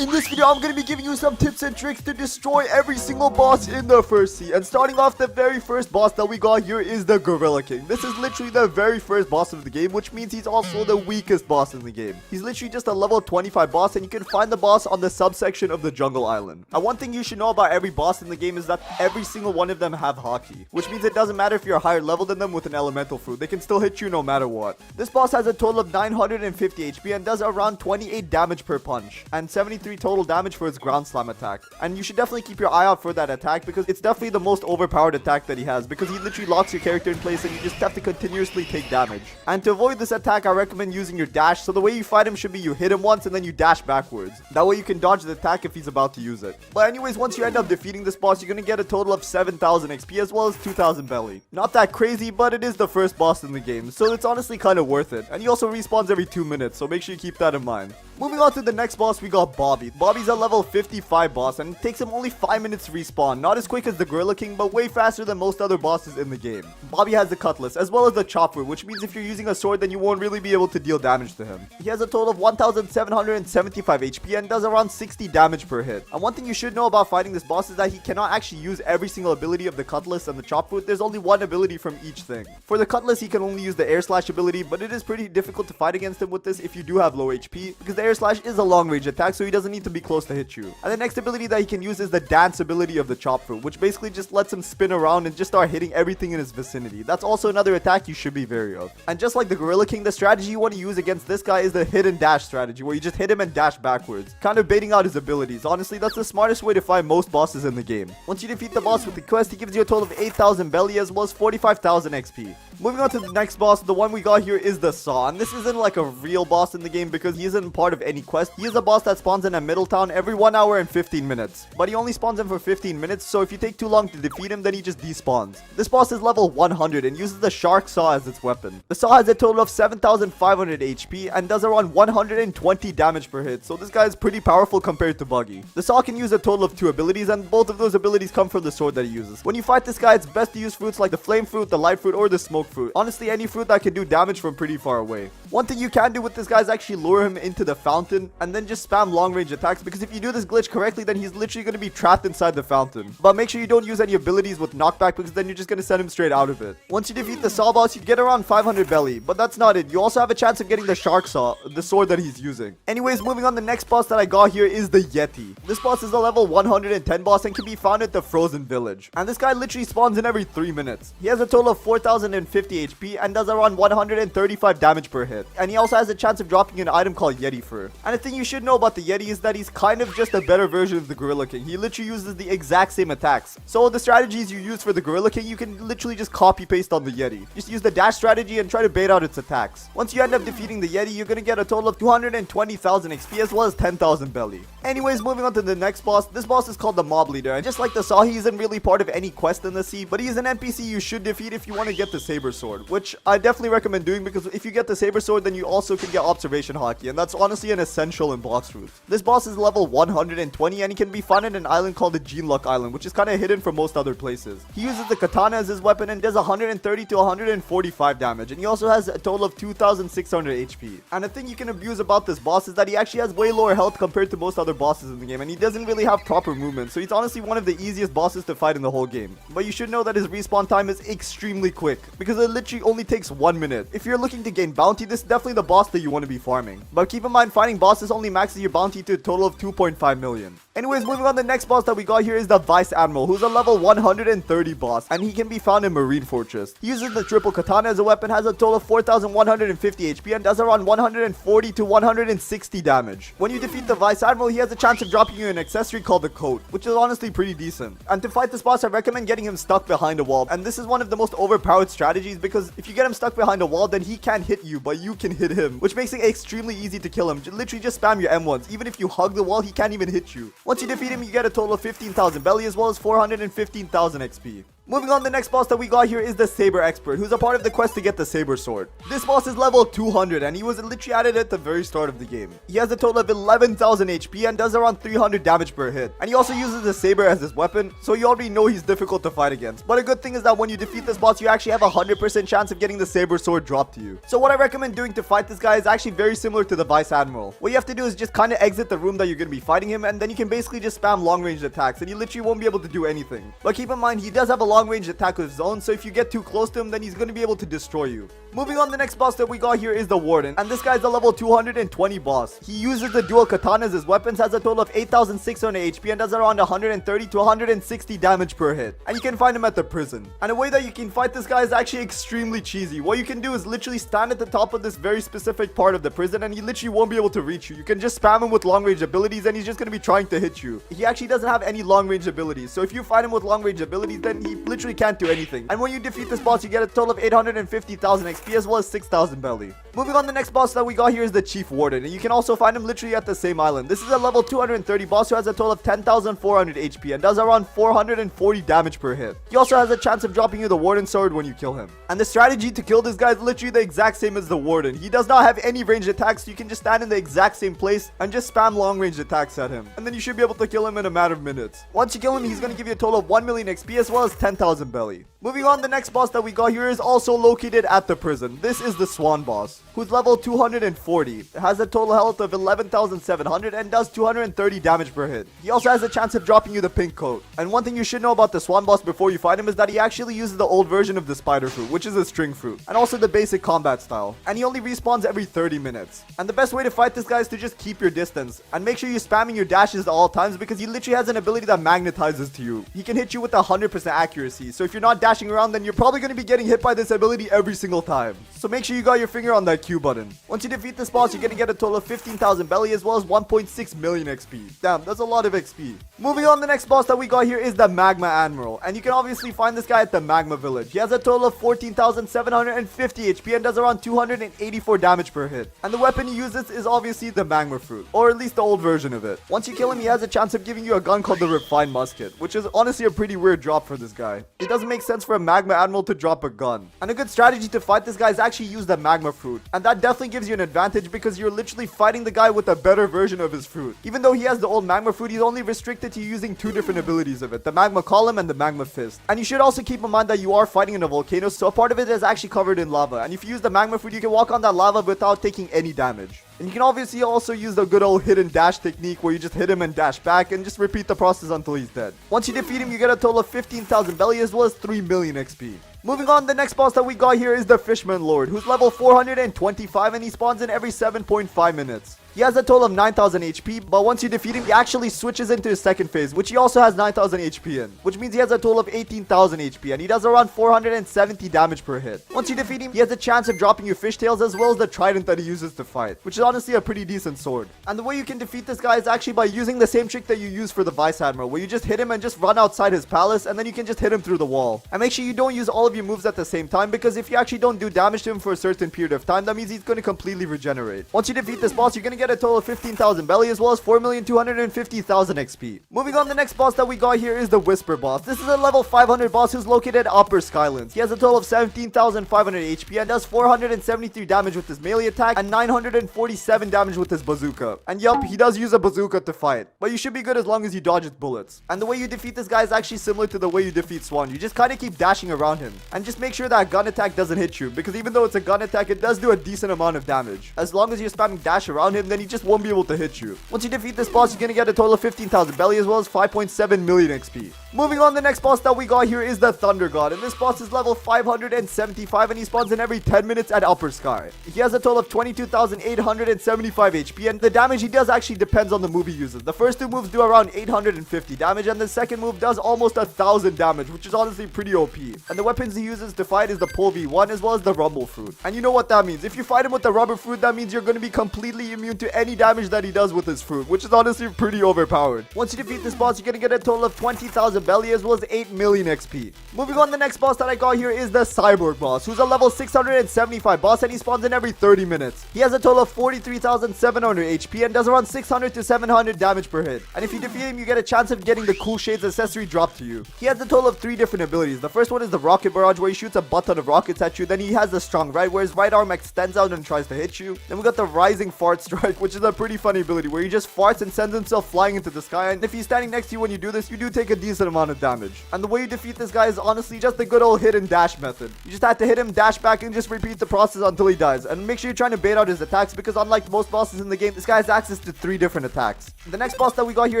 In this video, I'm going to be giving you some tips and tricks to destroy every single boss in the first sea. And starting off, the very first boss that we got here is the Gorilla King. This is literally the very first boss of the game, which means he's also the weakest boss in the game. He's literally just a level 25 boss, and you can find the boss on the subsection of the Jungle Island. And one thing you should know about every boss in the game is that every single one of them have Haki, which means it doesn't matter if you're higher level than them with an elemental fruit. They can still hit you no matter what. This boss has a total of 950 HP and does around 28 damage per punch, and 73 total damage for its ground slam attack. And you should definitely keep your eye out for that attack because it's definitely the most overpowered attack that he has, because he literally locks your character in place and you just have to continuously take damage. And to avoid this attack, I recommend using your dash. So the way you fight him should be you hit him once and then you dash backwards. That way you can dodge the attack if he's about to use it. But anyways, once you end up defeating this boss, you're gonna get a total of 7,000 XP as well as 2,000 belly. Not that crazy, but it is the first boss in the game, so it's honestly kind of worth it. And he also respawns every 2 minutes, so make sure you keep that in mind. Moving on to the next boss, we got Bobby. Bobby's a level 55 boss, and it takes him only 5 minutes to respawn. Not as quick as the Gorilla King, but way faster than most other bosses in the game. Bobby has the Cutlass, as well as the Chopper, which means if you're using a sword, then you won't really be able to deal damage to him. He has a total of 1,775 HP and does around 60 damage per hit. And one thing you should know about fighting this boss is that he cannot actually use every single ability of the Cutlass and the Chopper. There's only one ability from each thing. For the Cutlass, he can only use the Air Slash ability, but it is pretty difficult to fight against him with this if you do have low HP, because the Air Slash is a long range attack, so he doesn't need to be close to hit you. And the next ability that he can use is the Dance ability of the Chop Fruit, which basically just lets him spin around and just start hitting everything in his vicinity. That's also another attack you should be wary of. And just like the Gorilla King, the strategy you want to use against this guy is the hit and dash strategy, where you just hit him and dash backwards, kind of baiting out his abilities. Honestly, that's the smartest way to fight most bosses in the game. Once you defeat the boss with the quest, he gives you a total of 8,000 belly as well as 45,000 XP. Moving on to the next boss, the one we got here is the Saw. And this isn't like a real boss in the game because he isn't part of any quest. He is a boss that spawns in a middle town every 1 hour and 15 minutes. But he only spawns in for 15 minutes, so if you take too long to defeat him, then he just despawns. This boss is level 100 and uses the Shark Saw as its weapon. The Saw has a total of 7,500 HP and does around 120 damage per hit, so this guy is pretty powerful compared to Buggy. The Saw can use a total of 2 abilities, and both of those abilities come from the sword that he uses. When you fight this guy, it's best to use fruits like the Flame Fruit, the Light Fruit, or the Smoke Fruit. Honestly, any fruit that can do damage from pretty far away. One thing you can do with this guy is actually lure him into the fountain and then just spam long range attacks, because if you do this glitch correctly, then he's literally going to be trapped inside the fountain. But make sure you don't use any abilities with knockback, because then you're just going to send him straight out of it. Once you defeat the Saw boss, you get around 500 belly, but that's not it. You also have a chance of getting the Shark Saw, the sword that he's using. Anyways, moving on, the next boss that I got here is the Yeti. This boss is a level 110 boss and can be found at the Frozen Village. And this guy literally spawns in every 3 minutes. He has a total of 4,050 HP and does around 135 damage per hit. And he also has a chance of dropping an item called Yeti Fur. And the thing you should know about the Yeti is that he's kind of just a better version of the Gorilla King. He literally uses the exact same attacks. So the strategies you use for the Gorilla King, you can literally just copy paste on the Yeti. Just use the dash strategy and try to bait out its attacks. Once you end up defeating the Yeti, you're gonna get a total of 220,000 XP as well as 10,000 belly. Anyways, moving on to the next boss. This boss is called the Mob Leader, and just like the Saw, he isn't really part of any quest in the sea, but he is an NPC you should defeat if you want to get the Saber Sword, which I definitely recommend doing, because if you get the Saber Sword, then you also can get Observation Haki, and that's honestly an essential in Blox Fruit. This boss is level 120, and he can be found in an island called the Gene Luck Island, which is kind of hidden from most other places. He uses the Katana as his weapon and does 130 to 145 damage, and he also has a total of 2,600 HP. And the thing you can abuse about this boss is that he actually has way lower health compared to most other bosses in the game, and he doesn't really have proper movement, so he's honestly one of the easiest bosses to fight in the whole game. But you should know that his respawn time is extremely quick, because it literally only takes 1 minute. If you're looking to gain bounty, this is definitely the boss that you want to be farming. But keep in mind, fighting bosses only maxes your bounty to a total of 2.5 million. Anyways, moving on, the next boss that we got here is the Vice Admiral, who's a level 130 boss, and he can be found in Marine Fortress. He uses the Triple Katana as a weapon, has a total of 4,150 HP, and does around 140 to 160 damage. When you defeat the Vice Admiral, he has a chance of dropping you an accessory called the Coat, which is honestly pretty decent. And to fight this boss, I recommend getting him stuck behind a wall, and this is one of the most overpowered strategies, because if you get him stuck behind a wall, then he can't hit you, but you can hit him, which makes it extremely easy to kill him. Literally just spam your M1s. Even if you hug the wall, he can't even hit you. Once you defeat him, you get a total of 15,000 belly as well as 415,000 XP. Moving on, the next boss that we got here is the Saber Expert, who's a part of the quest to get the Saber Sword. This boss is level 200 and he was literally added at the very start of the game. He has a total of 11,000 HP and does around 300 damage per hit. And he also uses the Saber as his weapon, so you already know he's difficult to fight against. But a good thing is that when you defeat this boss, you actually have a 100% chance of getting the Saber Sword dropped to you. So what I recommend doing to fight this guy is actually very similar to the Vice Admiral. What you have to do is just kind of exit the room that you're going to be fighting him, and then you can basically just spam long range attacks and you literally won't be able to do anything. But keep in mind, he does have a long range attack with his own, so if you get too close to him, then he's going to be able to destroy you. Moving on, the next boss that we got here is the Warden, and this guy's a level 220 boss. He uses the dual katana as his weapons, has a total of 8,600 HP and does around 130 to 160 damage per hit. And you can find him at the prison. And the way that you can fight this guy is actually extremely cheesy. What you can do is literally stand at the top of this very specific part of the prison and he literally won't be able to reach you. You can just spam him with long range abilities and he's just going to be trying to hit you. He actually doesn't have any long range abilities, so if you fight him with long range abilities, then he literally can't do anything. And when you defeat this boss, you get a total of 850,000 XP as well as 6,000 belly. Moving on, the next boss that we got here is the Chief Warden, and you can also find him literally at the same island. This is a level 230 boss who has a total of 10,400 HP and does around 440 damage per hit. He also has a chance of dropping you the Warden sword when you kill him. And the strategy to kill this guy is literally the exact same as the Warden. He does not have any ranged attacks, so you can just stand in the exact same place and just spam long range attacks at him. And then you should be able to kill him in a matter of minutes. Once you kill him, he's going to give you a total of 1 million XP as well as 10,000 belly. Moving on, the next boss that we got here is also located at the prison. This is the Swan boss, who's level 240. Has a total health of 11,700 and does 230 damage per hit. He also has a chance of dropping you the pink coat. And one thing you should know about the Swan boss before you fight him is that he actually uses the old version of the spider fruit, which is a string fruit, and also the basic combat style. And he only respawns every 30 minutes. And the best way to fight this guy is to just keep your distance and make sure you're spamming your dashes at all times, because he literally has an ability that magnetizes to you. He can hit you with 100% accuracy, so if you're not dashing around, then you're probably going to be getting hit by this ability every single time. So make sure you got your finger on that Q button. Once you defeat this boss, you're going to get a total of 15,000 belly as well as 1.6 million XP. Damn, that's a lot of XP. Moving on, the next boss that we got here is the Magma Admiral, and you can obviously find this guy at the Magma Village. He has a total of 14,750 HP and does around 284 damage per hit. And the weapon he uses is obviously the Magma Fruit, or at least the old version of it. Once you kill him, he has a chance of giving you a gun called the Refined Musket, which is honestly a pretty weird drop for this guy. It doesn't make sense for a Magma Admiral to drop a gun. And a good strategy to fight this guy is actually use the Magma Fruit, and that definitely gives you an advantage because you're literally fighting the guy with a better version of his fruit. Even though he has the old Magma Fruit, he's only restricted to using two different abilities of it, the Magma Column and the Magma Fist. And you should also keep in mind that you are fighting in a volcano, so a part of it is actually covered in lava, and if you use the Magma Fruit, you can walk on that lava without taking any damage. And you can obviously also use the good old hidden dash technique where you just hit him and dash back and just repeat the process until he's dead. Once you defeat him, you get a total of 15,000 belly as well as 3 million XP. Moving on, the next boss that we got here is the Fishman Lord, who's level 425 and he spawns in every 7.5 minutes. He has a total of 9,000 HP, but once you defeat him, he actually switches into his second phase, which he also has 9,000 HP in, which means he has a total of 18,000 HP, and he does around 470 damage per hit. Once you defeat him, he has a chance of dropping you fishtails as well as the trident that he uses to fight, which is honestly a pretty decent sword. And the way you can defeat this guy is actually by using the same trick that you use for the Vice Admiral, where you just hit him and just run outside his palace, and then you can just hit him through the wall. And make sure you don't use all of your moves at the same time, because if you actually don't do damage to him for a certain period of time, that means he's going to completely regenerate. Once you defeat this boss, you're going to get a total of 15,000 belly as well as 4,250,000 XP. Moving on, the next boss that we got here is the Whisper boss. This is a level 500 boss who's located at Upper Skylands. He has a total of 17,500 HP and does 473 damage with his melee attack and 947 damage with his bazooka. And yup, he does use a bazooka to fight, but you should be good as long as you dodge its bullets. And the way you defeat this guy is actually similar to the way you defeat Swan. You just kind of keep dashing around him and just make sure that gun attack doesn't hit you, because even though it's a gun attack, it does do a decent amount of damage. As long as you're spamming dash around him, then he just won't be able to hit you. Once you defeat this boss, you're gonna get a total of 15,000 belly as well as 5.7 million XP. Moving on, the next boss that we got here is the Thunder God, and this boss is level 575 and he spawns in every 10 minutes at Upper Sky. He has a total of 22,875 HP, and the damage he does actually depends on the move he uses. The first two moves do around 850 damage, and the second move does almost 1,000 damage, which is honestly pretty OP. And the weapons he uses to fight is the Pole V1 as well as the Rumble Fruit. And you know what that means. If you fight him with the Rubber Fruit, that means you're going to be completely immune to any damage that he does with his fruit, which is honestly pretty overpowered. Once you defeat this boss, you're going to get a total of 20,000 200,000 belly as well as 8 million XP. Moving on, the next boss that I got here is the Cyborg boss, who's a level 675 boss, and he spawns in every 30 minutes. He has a total of 43,700 HP and does around 600 to 700 damage per hit. And if you defeat him, you get a chance of getting the Cool Shades accessory dropped to you. He has a total of 3 different abilities. The first one is the Rocket Barrage, where he shoots a butt ton of rockets at you. Then he has the Strong Right, where his right arm extends out and tries to hit you. Then we got the Rising Fart Strike, which is a pretty funny ability, where he just farts and sends himself flying into the sky. And if he's standing next to you when you do this, you do take a decent amount of damage. And the way you defeat this guy is honestly just the good old hit and dash method. You just have to hit him, dash back, and just repeat the process until he dies. And make sure you're trying to bait out his attacks, because unlike most bosses in the game, this guy has access to 3 different attacks. The next boss that we got here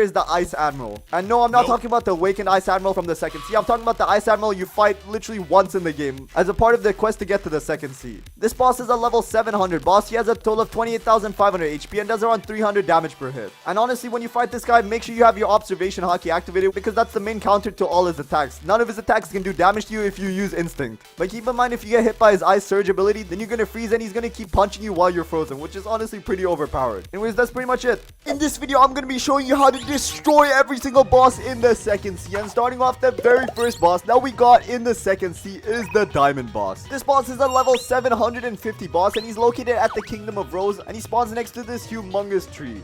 is the Ice Admiral. And no, I'm not talking about the awakened Ice Admiral from the second sea. I'm talking about the Ice Admiral you fight literally once in the game as a part of the quest to get to the second sea. This boss is a level 700 boss. He has a total of 28,500 HP and does around 300 damage per hit. And honestly, when you fight this guy, make sure you have your observation hotkey activated, because that's the main counter to all his attacks. None of his attacks can do damage to you if you use instinct. But keep in mind, if you get hit by his Ice Surge ability, then you're gonna freeze and he's gonna keep punching you while you're frozen, which is honestly pretty overpowered. Anyways, that's pretty much it. In this video, I'm gonna be showing you how to destroy every single boss in the second sea. And starting off, the very first boss that we got in the second sea is the Diamond boss. This boss is a level 750 boss, and he's located at the Kingdom of Rose, and he spawns next to this humongous tree.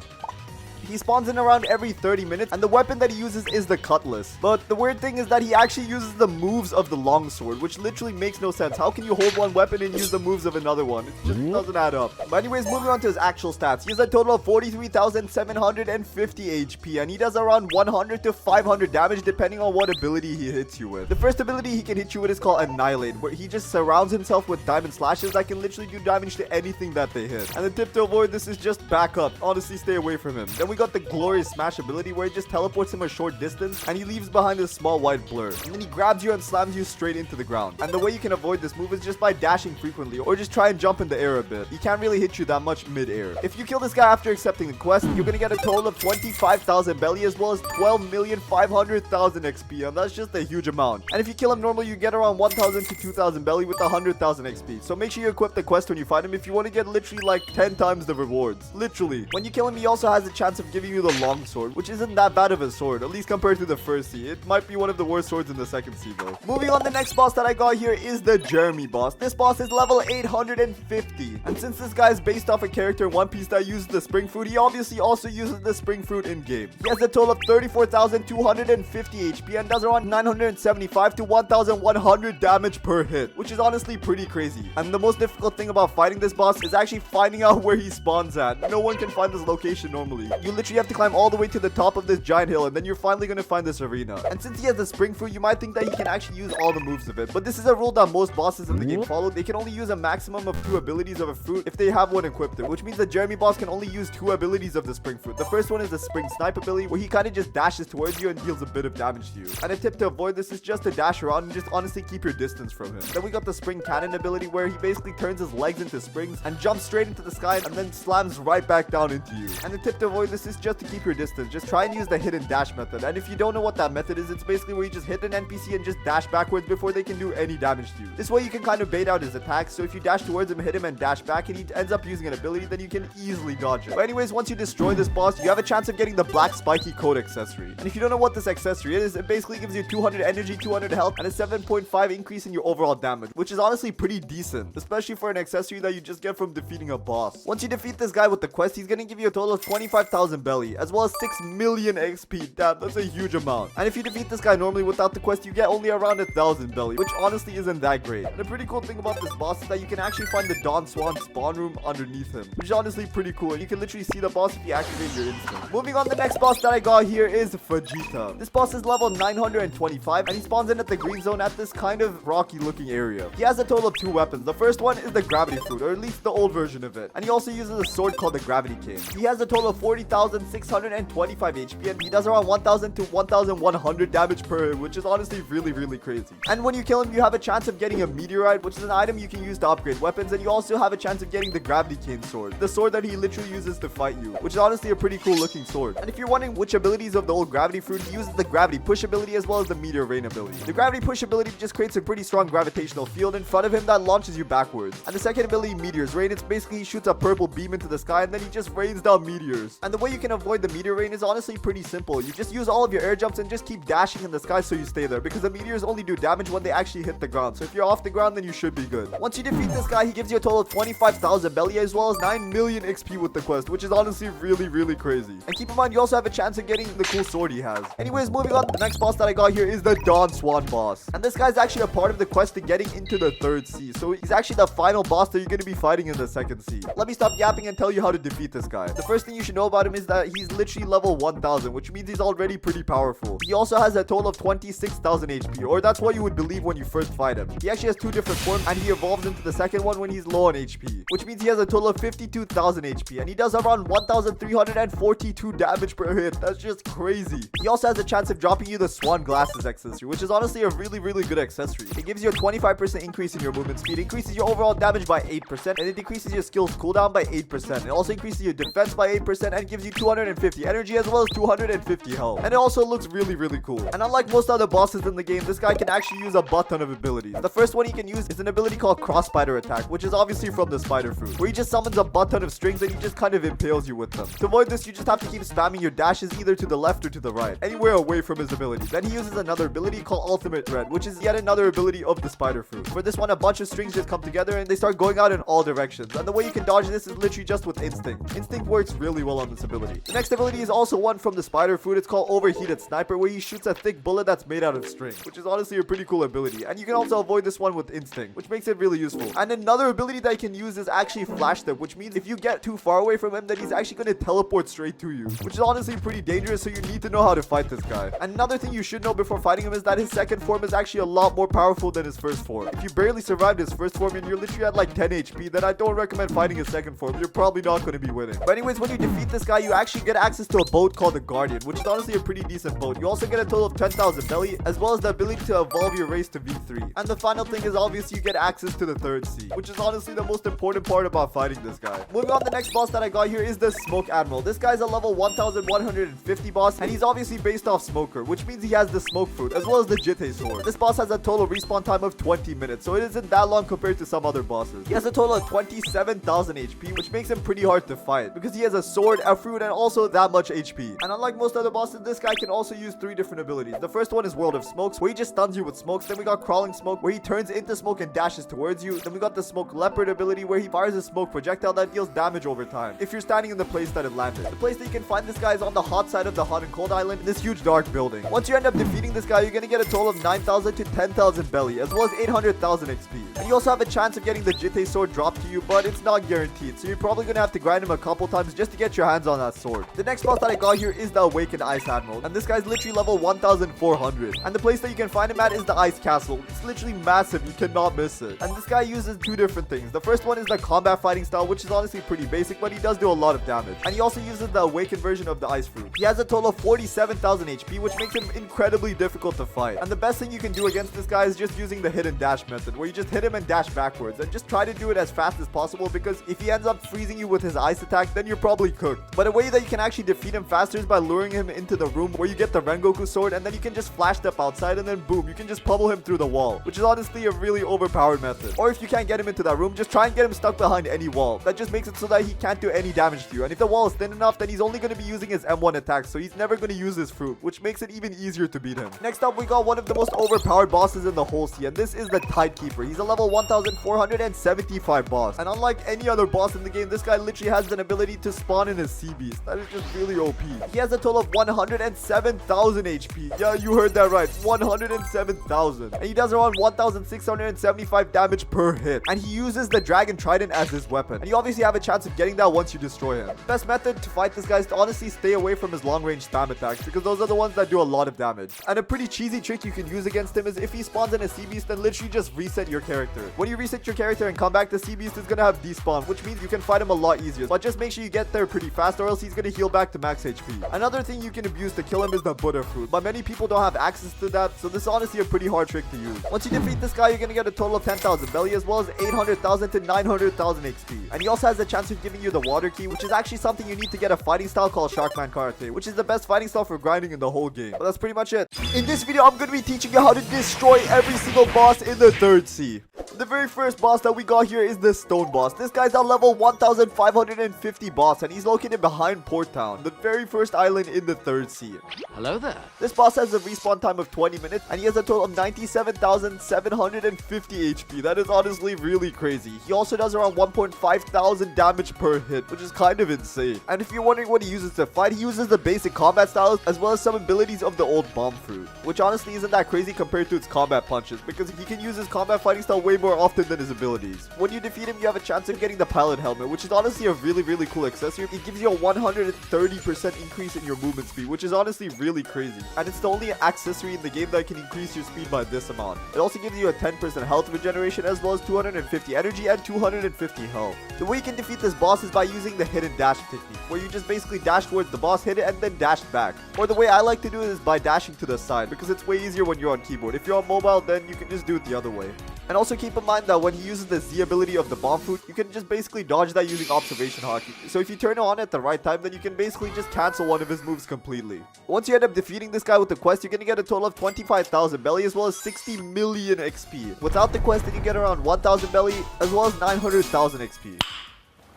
He spawns in around every 30 minutes, and the weapon that he uses is the Cutlass. But the weird thing is that he actually uses the moves of the Longsword, which literally makes no sense. How can you hold one weapon and use the moves of another one? It just doesn't add up. But anyways, moving on to his actual stats. He has a total of 43,750 HP, and he does around 100 to 500 damage depending on what ability he hits you with. The first ability he can hit you with is called Annihilate, where he just surrounds himself with diamond slashes that can literally do damage to anything that they hit. And the tip to avoid this is just back up. Honestly, stay away from him. Then we got the Glorious Smash ability, where it just teleports him a short distance and he leaves behind a small white blur, and then he grabs you and slams you straight into the ground. And the way you can avoid this move is just by dashing frequently, or just try and jump in the air a bit. He can't really hit you that much mid-air. If you kill this guy after accepting the quest, you're gonna get a total of 25,000 belly as well as 12,500,000 XP, and that's just a huge amount. And if you kill him normally, you get around 1,000 to 2,000 belly with 100,000 XP. So make sure you equip the quest when you find him if you want to get literally like 10 times the rewards. Literally. When you kill him, he also has a chance of giving you the Longsword, which isn't that bad of a sword, at least compared to the first sea. It might be one of the worst swords in the second sea though. Moving on, the next boss that I got here is the Jeremy boss. This boss is level 850, and since this guy is based off a character in One Piece that uses the Spring Fruit, he obviously also uses the Spring Fruit in game. He has a total of 34,250 HP and does around 975 to 1,100 damage per hit, which is honestly pretty crazy. And the most difficult thing about fighting this boss is actually finding out where he spawns at. No one can find this location normally. You literally have to climb all the way to the top of this giant hill, and then you're finally going to find this arena. And since he has the Spring Fruit, you might think that he can actually use all the moves of it, but this is a rule that most bosses in the game follow. They can only use a maximum of 2 abilities of a fruit if they have one equipped, which means the Jeremy boss can only use 2 abilities of the Spring Fruit. The first one is the Spring Snipe ability, where he kind of just dashes towards you and deals a bit of damage to you. And a tip to avoid this is just to dash around and just honestly keep your distance from him. Then we got the Spring Cannon ability, where he basically turns his legs into springs and jumps straight into the sky and then slams right back down into you. And the tip to avoid this is just to keep your distance. Just try and use the hidden dash method. And if you don't know what that method is, it's basically where you just hit an NPC and just dash backwards before they can do any damage to you. This way you can kind of bait out his attacks, so if you dash towards him, hit him and dash back, and he ends up using an ability, then you can easily dodge it. But anyways, once you destroy this boss, you have a chance of getting the Black Spiky Coat accessory. And if you don't know what this accessory is, it basically gives you 200 energy, 200 health, and a 7.5 increase in your overall damage, which is honestly pretty decent, especially for an accessory that you just get from defeating a boss. Once you defeat this guy with the quest, he's gonna give you a total of 25,000 belly, as well as 6 million XP. Damn, that's a huge amount. And if you defeat this guy normally without the quest, you get only around 1,000 belly, which honestly isn't that great. And the pretty cool thing about this boss is that you can actually find the Dawn Swan spawn room underneath him, which is honestly pretty cool, and you can literally see the boss if you activate your instinct. Moving on, the next boss that I got here is Vegeta. This boss is level 925, and he spawns in at the green zone at this kind of rocky looking area. He has a total of 2 weapons. The first one is the Gravity Fruit, or at least the old version of it, and he also uses a sword called the Gravity Cane. He has a total of 40,625 HP, and he does around 1,000 to 1,100 damage per hit, which is honestly really crazy. And when you kill him, you have a chance of getting a Meteorite, which is an item you can use to upgrade weapons, and you also have a chance of getting the Gravity Cane sword, the sword that he literally uses to fight you, which is honestly a pretty cool looking sword. And if you're wondering which abilities of the old Gravity Fruit, he uses the Gravity Push ability as well as the Meteor Rain ability. The Gravity Push ability just creates a pretty strong gravitational field in front of him that launches you backwards. And the second ability, Meteor's Rain, it's basically he shoots a purple beam into the sky and then he just rains down meteors. And the way way you can avoid the meteor rain is honestly pretty simple. You just use all of your air jumps and just keep dashing in the sky so you stay there, because the meteors only do damage when they actually hit the ground. So if you're off the ground, then you should be good. Once you defeat this guy, he gives you a total of 25,000 belly as well as 9 million XP with the quest, which is honestly really crazy. And keep in mind, you also have a chance of getting the cool sword he has. Anyways, moving on, the next boss that I got here is the Dawn Swan boss. And this guy's actually a part of the quest to getting into the 3rd sea. So he's actually the final boss that you're going to be fighting in the 2nd sea. Let me stop yapping and tell you how to defeat this guy. The first thing you should know about him is that he's literally level 1000, which means he's already pretty powerful. He also has a total of 26,000 HP, or that's what you would believe when you first fight him. He actually has 2 different forms, and he evolves into the second one when he's low on HP, which means he has a total of 52,000 HP, and he does around 1,342 damage per hit. That's just crazy. He also has a chance of dropping you the Swan Glasses accessory, which is honestly a really good accessory. It gives you a 25% increase in your movement speed, increases your overall damage by 8%, and it decreases your skills cooldown by 8%. It also increases your defense by 8% and gives you 250 energy as well as 250 health. And it also looks really cool. And unlike most other bosses in the game, this guy can actually use a butt ton of abilities. The first one he can use is an ability called Cross Spider Attack, which is obviously from the spider fruit, where he just summons a butt ton of strings and he just kind of impales you with them. To avoid this, you just have to keep spamming your dashes either to the left or to the right, anywhere away from his ability. Then he uses another ability called Ultimate Thread, which is yet another ability of the spider fruit. For this one, a bunch of strings just come together and they start going out in all directions. And the way you can dodge this is literally just with Instinct. Instinct works really well on this ability. The next ability is also one from the spider fruit. It's called Overheated Sniper, where he shoots a thick bullet that's made out of string, which is honestly a pretty cool ability. And you can also avoid this one with Instinct, which makes it really useful. And another ability that you can use is actually Flash Step, which means if you get too far away from him, then he's actually going to teleport straight to you, which is honestly pretty dangerous, so you need to know how to fight this guy. And another thing you should know before fighting him is that his second form is actually a lot more powerful than his first form. If you barely survived his first form and you're literally at like 10 HP, then I don't recommend fighting his second form. You're probably not going to be winning. But anyways, when you defeat this guy, you actually get access to a boat called the Guardian, which is honestly a pretty decent boat. You also get a total of 10,000 belly, as well as the ability to evolve your race to V3. And the final thing is obviously you get access to the 3rd sea, which is honestly the most important part about fighting this guy. Moving on, the next boss that I got here is the Smoke Admiral. This guy's a level 1150 boss, and he's obviously based off Smoker, which means he has the Smoke Fruit, as well as the Jitte Sword. This boss has a total respawn time of 20 minutes, so it isn't that long compared to some other bosses. He has a total of 27,000 HP, which makes him pretty hard to fight, because he has a sword, a fruit, and also that much HP. And unlike most other bosses, this guy can also use 3 different abilities. The first one is World of Smokes, where he just stuns you with smokes. Then we got Crawling Smoke, where he turns into smoke and dashes towards you. Then we got the Smoke Leopard ability, where he fires a smoke projectile that deals damage over time if you're standing in the place that it landed. The place that you can find this guy is on the hot side of the hot and cold island in this huge dark building. Once you end up defeating this guy, you're gonna get a total of 9,000 to 10,000 belly, as well as 800,000 XP. And you also have a chance of getting the Jitte Sword dropped to you, but it's not guaranteed, so you're probably gonna have to grind him a couple times just to get your hands on that sword. The next boss that I got here is the Awakened Ice Admiral, and this guy's literally level 1400. And the place that you can find him at is the Ice Castle. It's literally massive, you cannot miss it. And this guy uses 2 different things. The first one is the combat fighting style, which is honestly pretty basic, but he does do a lot of damage. And he also uses the Awakened version of the Ice Fruit. He has a total of 47,000 HP, which makes him incredibly difficult to fight. And the best thing you can do against this guy is just using the hit and dash method, where you just hit him and dash backwards, and just try to do it as fast as possible, because if he ends up freezing you with his ice attack, then you're probably cooked. But a way that you can actually defeat him faster is by luring him into the room where you get the Rengoku sword, and then you can just flash step outside, and then boom, you can just pummel him through the wall, which is honestly a really overpowered method. Or if you can't get him into that room, just try and get him stuck behind any wall. That just makes it so that he can't do any damage to you. And if the wall is thin enough, then he's only going to be using his M1 attack, so he's never going to use his fruit, which makes it even easier to beat him. Next up, we got one of the most overpowered bosses in the whole sea, and this is the Tidekeeper. He's a level 1475 boss, and unlike any other boss in the game, this guy literally has an ability to spawn in his sea beast. That is just really OP. He has a total of 107,000 HP. Yeah, you heard that right, 107,000. And he does around 1,675 damage per hit. And he uses the Dragon Trident as his weapon. And you obviously have a chance of getting that once you destroy him. The best method to fight this guy is to honestly stay away from his long-range spam attacks, because those are the ones that do a lot of damage. And a pretty cheesy trick you can use against him is if he spawns in a sea beast, then literally just reset your character. When you reset your character and come back, the sea beast is gonna have despawn, which means you can fight him a lot easier. But just make sure you get there pretty fast, or else he's gonna heal back to max HP. Another thing you can abuse to kill him is the Buddha fruit, but many people don't have access to that, so this is honestly a pretty hard trick to use. Once you defeat this guy, you're gonna get a total of 10,000 belly, as well as 800,000 to 900,000 XP. And he also has a chance of giving you the water key, which is actually something you need to get a fighting style called Sharkman Karate, which is the best fighting style for grinding in the whole game. But that's pretty much it. In this video, I'm gonna be teaching you how to destroy every single boss in the 3rd sea. The very first boss that we got here is the stone boss. This guy's on level 1550 boss, and he's located behind Port Town, the very first island in the 3rd sea. Hello there. This boss has a respawn time of 20 minutes, and he has a total of 97,750 HP. That is honestly really crazy. He also does around 1.5 thousand damage per hit, which is kind of insane. And if you're wondering what he uses to fight, he uses the basic combat styles as well as some abilities of the old bomb fruit, which honestly isn't that crazy compared to its combat punches, because he can use his combat fighting style way more often than his abilities. When you defeat him, you have a chance of getting the pilot helmet, which is honestly a really cool accessory. It gives you a 130% increase in your movement speed, which is honestly really crazy. And it's the only accessory in the game that can increase your speed by this amount. It also gives you a 10% health regeneration as well as 250 energy and 250 health. The way you can defeat this boss is by using the hidden dash technique, where you just basically dash towards the boss, hit it, and then dash back. Or the way I like to do it is by dashing to the side, because it's way easier when you're on keyboard. If you're on mobile, then you can just do it the other way. And also keep in mind that when he uses the Z ability of the bomb fruit, you can just basically dodge that using observation hockey. So if you turn it on at the right time, then you can basically just cancel one of his moves completely. Once you end up defeating this guy with the quest, you're gonna get a total of 25,000 belly as well as 60 million XP. Without the quest, then you get around 1,000 belly as well as 900,000 XP.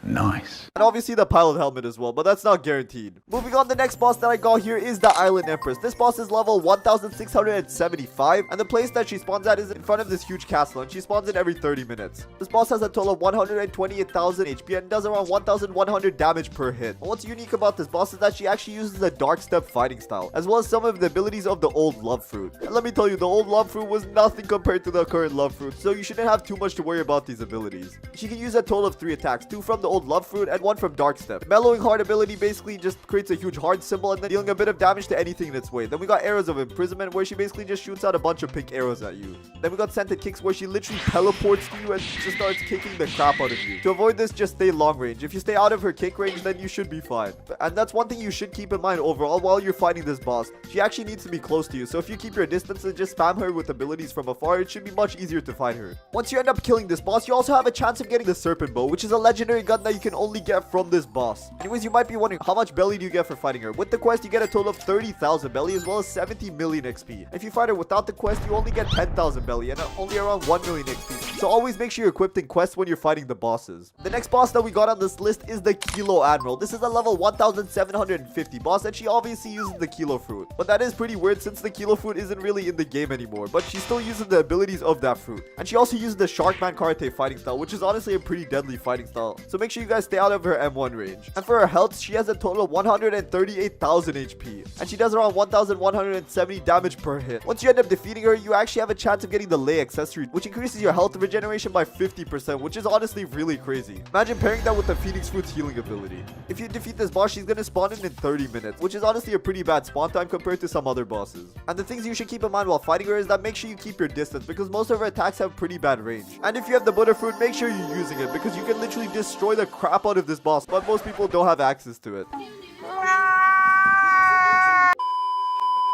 Nice. And obviously the pilot helmet as well, but that's not guaranteed. Moving on, the next boss that I got here is the Island Empress. This boss is level 1675, and the place that she spawns at is in front of this huge castle, and she spawns in every 30 minutes. This boss has a total of 128,000 HP and does around 1,100 damage per hit. And what's unique about this boss is that she actually uses the Dark Step fighting style, as well as some of the abilities of the old Love Fruit. And let me tell you, the old Love Fruit was nothing compared to the current Love Fruit, so you shouldn't have too much to worry about these abilities. She can use a total of 3 attacks, 2 from the old Love Fruit and 1 from Dark Step. Mellowing Heart ability basically just creates a huge heart symbol and then dealing a bit of damage to anything in its way. Then we got Arrows of Imprisonment, where she basically just shoots out a bunch of pink arrows at you. Then we got Scented Kicks, where she literally teleports to you and just starts kicking the crap out of you. To avoid this, just stay long range. If you stay out of her kick range, then you should be fine. And that's one thing you should keep in mind overall while you're fighting this boss. She actually needs to be close to you, so if you keep your distance and just spam her with abilities from afar, it should be much easier to fight her. Once you end up killing this boss, you also have a chance of getting the Serpent Bow, which is a legendary gun that you can only get from this boss. Anyways, you might be wondering, how much belly do you get for fighting her? With the quest, you get a total of 30,000 belly as well as 70 million XP. If you fight her without the quest, you only get 10,000 belly and only around 1 million XP. So always make sure you're equipped in quests when you're fighting the bosses. The next boss that we got on this list is the Kilo Admiral. This is a level 1750 boss, and she obviously uses the Kilo Fruit. But that is pretty weird since the Kilo Fruit isn't really in the game anymore, but she still uses the abilities of that fruit. And she also uses the Sharkman Karate fighting style, which is honestly a pretty deadly fighting style. So make sure you guys stay out of her M1 range. And for her health, she has a total of 138,000 HP, and she does around 1,170 damage per hit. Once you end up defeating her, you actually have a chance of getting the Lei accessory, which increases your health regeneration by 50%, which is honestly really crazy. Imagine pairing that with the Phoenix Fruit's healing ability. If you defeat this boss, she's gonna spawn in 30 minutes, which is honestly a pretty bad spawn time compared to some other bosses. And the things you should keep in mind while fighting her is that make sure you keep your distance, because most of her attacks have pretty bad range. And if you have the Butter Fruit, make sure you're using it, because you can literally destroy the crap out of this boss, but most people don't have access to it.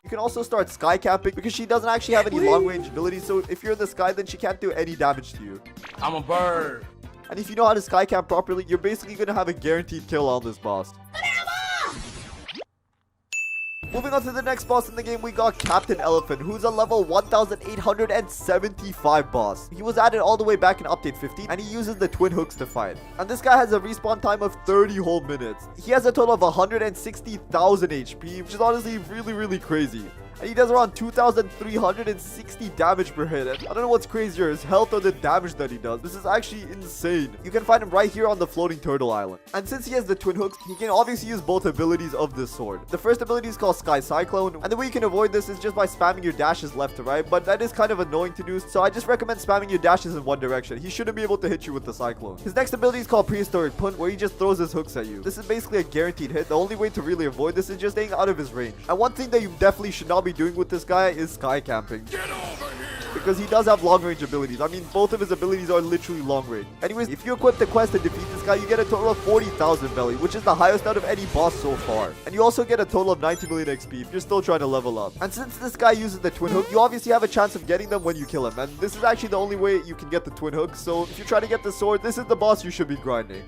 You can also start sky camping because she doesn't actually have any long range abilities, so if you're in the sky, then she can't do any damage to you. I'm a bird. And if you know how to sky camp properly, you're basically going to have a guaranteed kill on this boss. Moving on to the next boss in the game, we got Captain Elephant, who's a level 1875 boss. He was added all the way back in update 15, and he uses the twin hooks to fight. And this guy has a respawn time of 30 whole minutes. He has a total of 160,000 HP, which is honestly really crazy. And he does around 2,360 damage per hit. And I don't know what's crazier, his health or the damage that he does. This is actually insane. You can find him right here on the floating turtle island. And since he has the twin hooks, he can obviously use both abilities of this sword. The first ability is called Sky Cyclone, and the way you can avoid this is just by spamming your dashes left to right, but that is kind of annoying to do, so I just recommend spamming your dashes in one direction. He shouldn't be able to hit you with the Cyclone. His next ability is called Prehistoric Punt, where he just throws his hooks at you. This is basically a guaranteed hit. The only way to really avoid this is just staying out of his range. And one thing that you definitely should not be doing with this guy is sky camping. Get over here! Because he does have long range abilities. I mean, both of his abilities are literally long range. Anyways, if you equip the quest to defeat this guy, you get a total of 40,000 belly, which is the highest out of any boss so far. And you also get a total of 90 million XP if you're still trying to level up. And since this guy uses the twin hook, you obviously have a chance of getting them when you kill him. And this is actually the only way you can get the twin hook. So if you try to get the sword, this is the boss you should be grinding.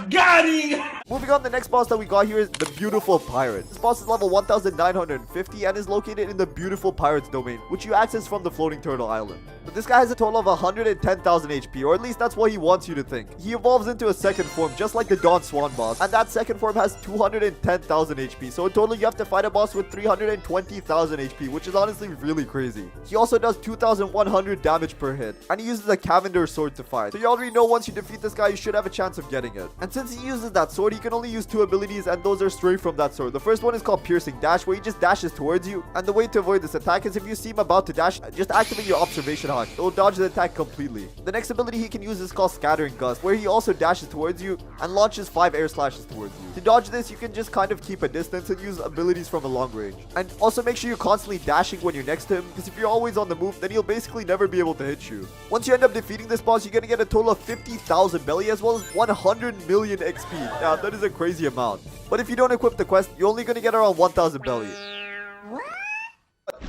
Got him! Moving on, the next boss that we got here is the Beautiful Pirate. This boss is level 1950 and is located in the Beautiful Pirates domain, which you access from the Floating Turtle Island. But this guy has a total of 110,000 HP, or at least that's what he wants you to think. He evolves into a second form, just like the Dawn Swan boss, and that second form has 210,000 HP, so in total you have to fight a boss with 320,000 HP, which is honestly really crazy. He also does 2,100 damage per hit, and he uses a Cavender sword to fight. So you already know once you defeat this guy, you should have a chance of getting it. And since he uses that sword, he can only use 2 abilities, and those are straight from that sword. The first one is called Piercing Dash, where he just dashes towards you, and the way to avoid this attack is if you see him about to dash, just activate your observation hawk. It will dodge the attack completely. The next ability he can use is called Scattering Gust, where he also dashes towards you and launches 5 air slashes towards you. To dodge this, you can just kind of keep a distance and use abilities from a long range. And also make sure you're constantly dashing when you're next to him, because if you're always on the move, then he'll basically never be able to hit you. Once you end up defeating this boss, you're gonna get a total of 50,000 belly as well as 100 million XP. Yeah, that is a crazy amount. But if you don't equip the quest, you're only gonna get around 1,000 belly.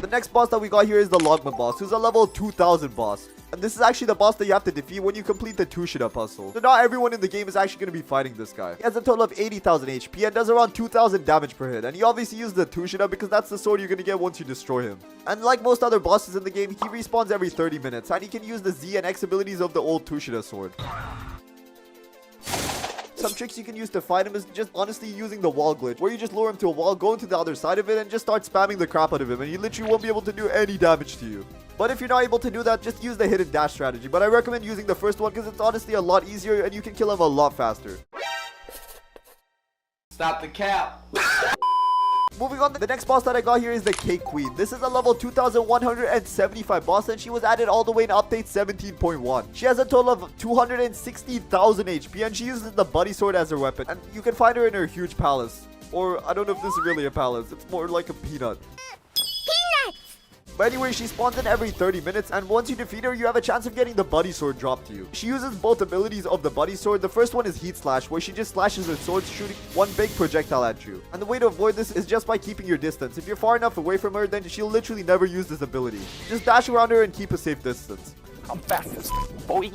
The next boss that we got here is the Logman boss, who's a level 2000 boss. And this is actually the boss that you have to defeat when you complete the Tushida puzzle. So not everyone in the game is actually going to be fighting this guy. He has a total of 80,000 HP and does around 2,000 damage per hit. And he obviously uses the Tushida because that's the sword you're going to get once you destroy him. And like most other bosses in the game, he respawns every 30 minutes. And he can use the Z and X abilities of the old Tushida sword. Some tricks you can use to fight him is just honestly using the wall glitch, where you just lure him to a wall, go into the other side of it, and just start spamming the crap out of him, and he literally won't be able to do any damage to you. But if you're not able to do that, just use the hidden dash strategy. But I recommend using the first one because it's honestly a lot easier and you can kill him a lot faster. Stop the cap. Moving on, the next boss that I got here is the Cake Queen. This is a level 2175 boss and she was added all the way in update 17.1. She has a total of 260,000 HP and she uses the Buddy Sword as her weapon. And you can find her in her huge palace. Or I don't know if this is really a palace. It's more like a peanut. But anyway, she spawns in every 30 minutes, and once you defeat her, you have a chance of getting the Buddy Sword dropped to you. She uses both abilities of the Buddy Sword. The first one is Heat Slash, where she just slashes her sword, shooting one big projectile at you. And the way to avoid this is just by keeping your distance. If you're far enough away from her, then she'll literally never use this ability. Just dash around her and keep a safe distance. I'm fast, boy.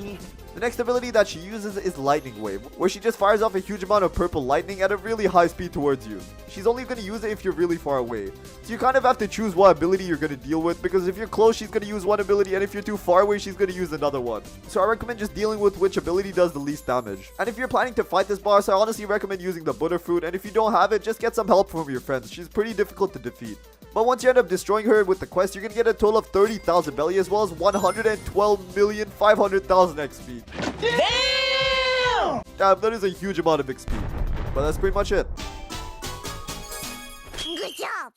The next ability that she uses is Lightning Wave, where she just fires off a huge amount of purple lightning at a really high speed towards you. She's only going to use it if you're really far away. So you kind of have to choose what ability you're going to deal with, because if you're close, she's going to use one ability, and if you're too far away, she's going to use another one. So I recommend just dealing with which ability does the least damage. And if you're planning to fight this boss, I honestly recommend using the Butterfruit, and if you don't have it, just get some help from your friends. She's pretty difficult to defeat. But once you end up destroying her with the quest, you're going to get a total of 30,000 belly as well as 112,500,000 XP. Damn! Damn, that is a huge amount of XP. But that's pretty much it. Good job!